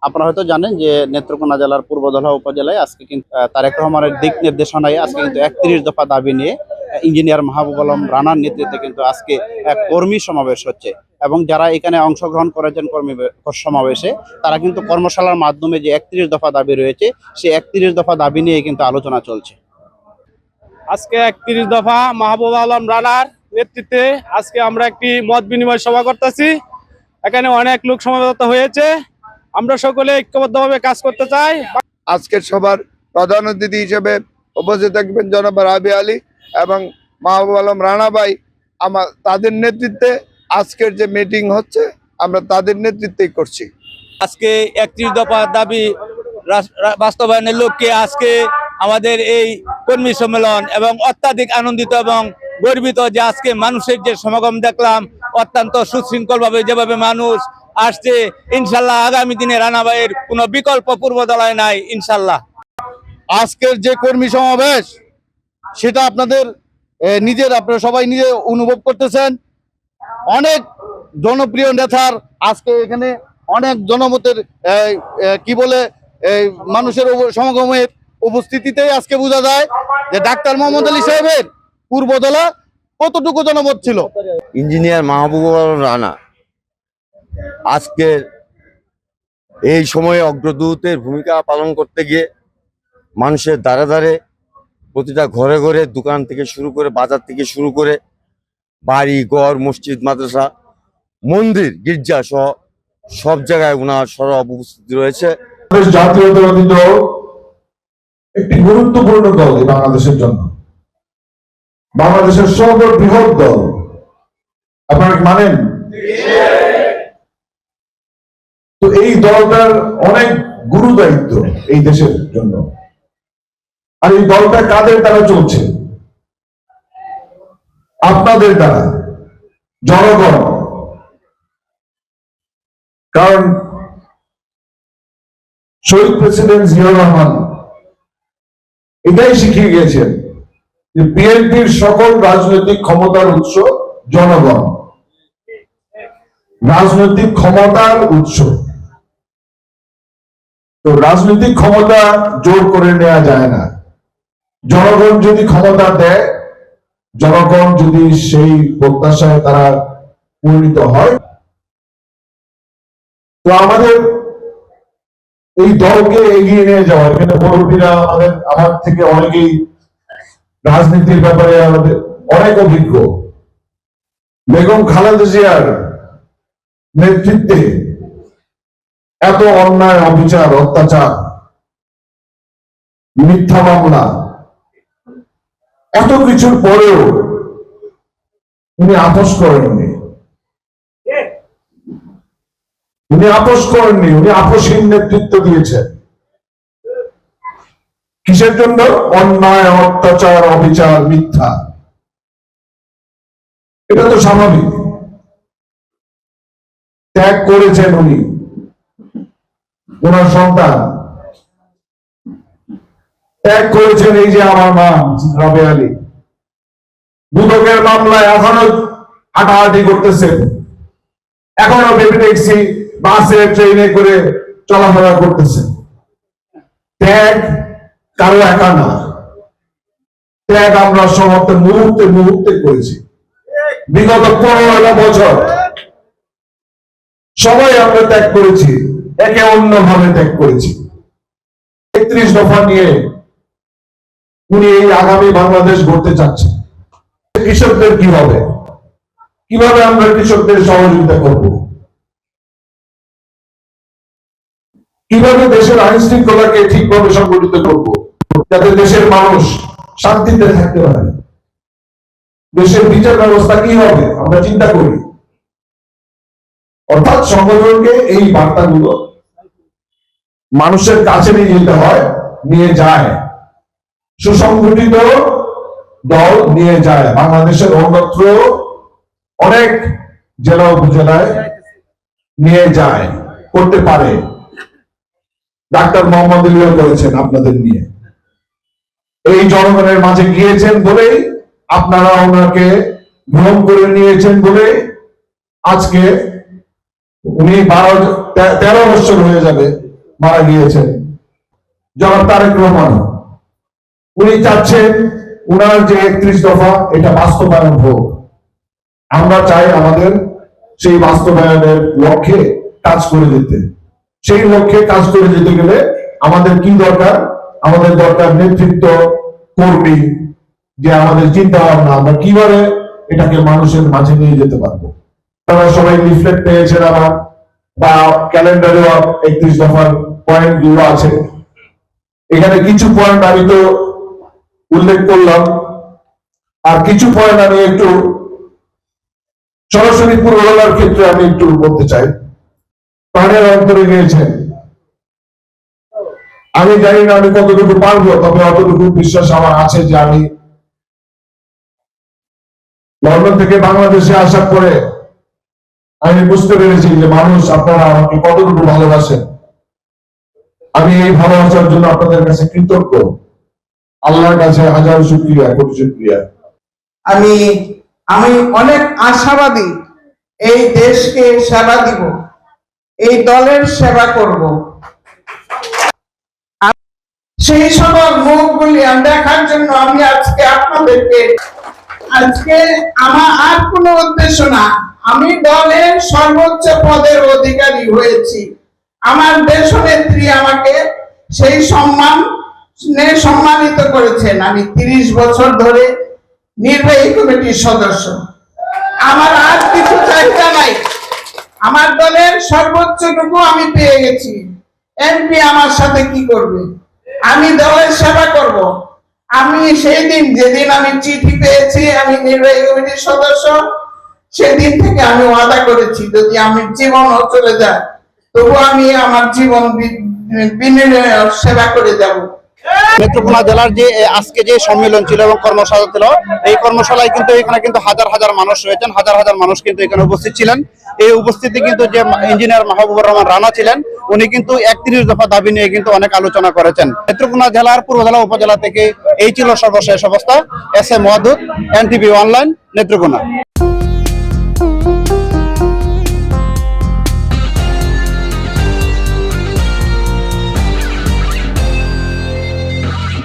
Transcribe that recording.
আপনারা হয়তো জানেন যে নেত্রকোনা জেলার পূর্বধলা উপজেলায় আজকে কিন্তু তারেক রহমানের দিক নির্দেশনায় আজকে কিন্তু 31 দফা দাবি নিয়ে ইঞ্জিনিয়ার মাহবুব আলম রানার নেতৃত্বে কিন্তু আজকে এক কর্মী সমাবেশ হচ্ছে এবং যারা এখানে অংশগ্রহণ করেছেন কর্মী সমাবেশে তারা কিন্তু কর্মশালার মাধ্যমে যে 31 দফা দাবি রয়েছে সেই 31 দফা দাবি নিয়ে কিন্তু আলোচনা চলছে। আজকে 31 দফা মাহবুব আলম রানার নেতৃত্বে আজকে আমরা একটি মত বিনিময় সভা করতেছি। এখানে অনেক লোক সমাবেত হয়েছে। আমরা সকলে ঐক্যবদ্ধভাবে কাজ করতে চাই। আজকের সভার প্রধান অতিথি হিসেবে উপস্থিত থাকবেন জনাব রাবি আলী এবং মাহবুব আলম রানা ভাই। তাদের নেতৃত্বে আজকের যে মিটিং হচ্ছে আমরা তাদের নেতৃত্বেই করছি। আজকে 31 দফা দাবি বাস্তবায়নের লক্ষ্যে আজকে আমাদের এই কর্মী সম্মেলন এবং অত্যাধিক আনন্দিত এবং গর্বিত যে আজকে মানুষের যে সমাগম দেখলাম অত্যন্ত সুশৃঙ্খলভাবে যেভাবে মানুষ আসছে। ইনশাল্লাহ আগামী দিনে রানা ভাইয়ের কোনো বিকল্প পূর্বদলায় নাই ইনশাল্লাহ। আজকের যে কর্মী সমাবেশ সেটা আপনাদের আপনারা সবাই নিজে অনুভব করতেছেন। অনেক জনপ্রিয় নেতার আজকে এখানে অনেক জনমতের মানুষের সমাগমের উপস্থিতিতেই আজকে বোঝা যায় যে ডাক্তার মোহাম্মদ আলী সাহেবের পূর্বদলা কতটুকু জনমত ছিল। ইঞ্জিনিয়ার মাহবুব আলম রানা আজকের এই সময়ে অগ্রদূতের ভূমিকা পালন করতে গিয়ে মানুষের দ্বারে দ্বারে প্রতিটা ঘরে ঘরে দোকান থেকে শুরু করে বাজার থেকে শুরু করে বাড়ি ঘর মসজিদ মাদ্রাসা মন্দির গির্জা সহ সব জায়গায় ওনার সরব উপস্থিতি রয়েছে। জাতীয়তাবাদী দল একটি গুরুত্বপূর্ণ দল বাংলাদেশের জন্য, বাংলাদেশের সর্ববৃহৎ দল। আপনারা মানেন? তো এই দলটার অনেক গুরু দায়িত্ব এই দেশের জন্য। আর এই দলটা কাদের দ্বারা চলছে? আপনাদের দ্বারা, জনগণ। কারণ শহীদ প্রেসিডেন্ট জিয়াউর রহমান এটাই শিখিয়ে গিয়েছেন যে বিএনপির সকল রাজনৈতিক ক্ষমতার উৎস জনগণ, রাজনৈতিক ক্ষমতার উৎস। তো রাজনৈতিক ক্ষমতা জোর করে নেওয়া যায় না। জনগণ যদি ক্ষমতা দেয়, জনগণ যদি সেই প্রত্যাশায় তারা পরিণত হয়, তো আমাদের এই দলকে এগিয়ে নিয়ে যাওয়া, এখানে মুরব্বীরা আমার থেকে অনেকেই রাজনীতির ব্যাপারে আমাদের অনেক অভিজ্ঞ। বেগম খালেদা জিয়ার নেতৃত্বে এত অন্যায় অবিচার অত্যাচার মিথ্যা মামলা এত কিছুর পরেও উনি আপোষ করেননি। উনি আপোষ করেননি, উনি আপোষহীন নেতৃত্ব দিয়েছেন। কিসের জন্য? অন্যায় অত্যাচার অবিচার মিথ্যা। এটা তো স্বাভাবিক। ত্যাগ করেছেন উনি, ওনার সন্তান ত্যাগ করেছেন। এই যে আমার মা রাবে আলী দুদকের মামলায় এখনো হাঁটাহাঁটি করতেছেন, এখনো ভেবে দেখছি বাসে ট্রেনে করে চলাফেরা করতেছেন। ত্যাগ কারো একা না, ত্যাগ আমরা সমাপ্ত মুহূর্তে মুহূর্তে করেছি। বিগত 15 বছর সবাই আমরা ত্যাগ করেছি, একে অন্য ভাবে ত্যাগ করেছি। 31 দফা নিয়ে উনি এই আগামী বাংলাদেশ গড়তে চাচ্ছেন। কৃষকদের কি হবে, কিভাবে আমরা কৃষকদের সহযোগিতা করব, কিভাবে দেশের আইন শৃঙ্খলাকে ঠিকভাবে সংগঠিত করব, যাতে দেশের মানুষ শান্তিতে থাকতে পারে। দেশের বিচার ব্যবস্থা কি হবে আমরা চিন্তা করি। অর্থাৎ সংগঠনকে এই বার্তাগুলো মানুষের কাছে নিয়ে যেতে হয়, নিয়ে যায়। সুসংগঠিত দল নিয়ে যায়। বাংলাদেশের অন্যত্র অনেক জেলা উপজেলায় নিয়ে যায়, করতে পারে। ডাক্তার মোহাম্মদ আলীও করেছেন আপনাদের নিয়ে। এই জনগণের মাঝে গিয়েছেন বলেই, আপনারা ওনাকে গ্রহণ করে নিয়েছেন বলে আজকে উনি 13 বছর হয়ে যাবে মারা গিয়েছেন জনাব তারেক রহমান। উনি চাচ্ছেন উনার যে 31 দফা এটা বাস্তবায়ন হোক। আমরা চাই আমাদের সেই বাস্তবায়নের লক্ষ্যে কাজ করে যেতে। সেই লক্ষ্যে কাজ করে যেতে গেলে আমাদের কি দরকার? আমাদের দরকার নেতৃত্ব, কর্মী, যে আমাদের চিন্তা ভাবনা আমরা কিভাবে এটাকে মানুষের মাঝে নিয়ে যেতে পারবো। আপনারা সবাই লিফলেট পেয়েছেন আমার, বা ক্যালেন্ডারেও 31 দফার পয়েন্ট গুলো আছে। এখানে কিছু পয়েন্ট আমি তো উল্লেখ করলাম, আর কিছু পয়েন্ট আমি একটু সরাসরি পূর্ববেলার ক্ষেত্রে আমি একটু বলতে চাই। প্রাণের অন্তরে গিয়েছেন, আমি জানি না আমি কতটুকু পারবো, তবে অতটুকু বিশ্বাস আমার আছে যে আমি লন্ডন থেকে বাংলাদেশে আসার পরে আমি বুঝতে পেরেছি যে মানুষ আপনারা আমাকে কতটুকু ভালোবাসেন। আমি এই ভালোবাসার জন্য আপনাদের কাছে কৃতজ্ঞ। আল্লাহর কাছে হাজার শুকরিয়া, কোটি শুকরিয়া। আমি অনেক আশাবাদী, এই দেশকে সেবা দিব, এই দলের সেবা করব। সেই সকল মুখগুলি দেখার জন্য আমি আজকে আপনাদেরকে, আজকে আমার আর কোনো উদ্দেশ্য না, আমি দলের সর্বোচ্চ পদের অধিকারী হয়েছি। আমার দেশনেত্রী আমাকে সেই সম্মানিত করেছেন। আমি 30 বছর ধরে নির্বাহী কমিটির সদস্য। আমার আর কিছু চাহিদা নাই, আমার দলের সর্বোচ্চটুকু আমি পেয়ে গেছি। এমপি আমার সাথে কি করবে? আমি দলের সেবা করব। আমি সেই দিন, যেদিন আমি চিঠি পেয়েছি আমি নির্বাহী কমিটির সদস্য, সেদিন থেকে আমি ওয়াদা করেছি যদি আমি জীবনও চলে যায় তবু আমি আমার জীবন বিনিময়ে সেবা করে যাব। নেত্রকোনা জেলার যে আজকে যে সম্মেলন ছিল এবং কর্মশালা ছিল, এই কর্মশালায় কিন্তু এখানে কিন্তু হাজার হাজার মানুষ রয়েছেন, হাজার হাজার মানুষ কিন্তু এখানে উপস্থিত ছিলেন। এই উপস্থিতি কিন্তু যে ইঞ্জিনিয়ার মাহবুবুর রহমান রানা ছিলেন, উনি কিন্তু 31 দফা দাবি নিয়ে কিন্তু অনেক আলোচনা করেছেন। নেত্রকোনা জেলার পূর্বধলা উপজেলা থেকে এই ছিল সর্বশেষ অবস্থা। S M Wadud, NTV online, Netrokona.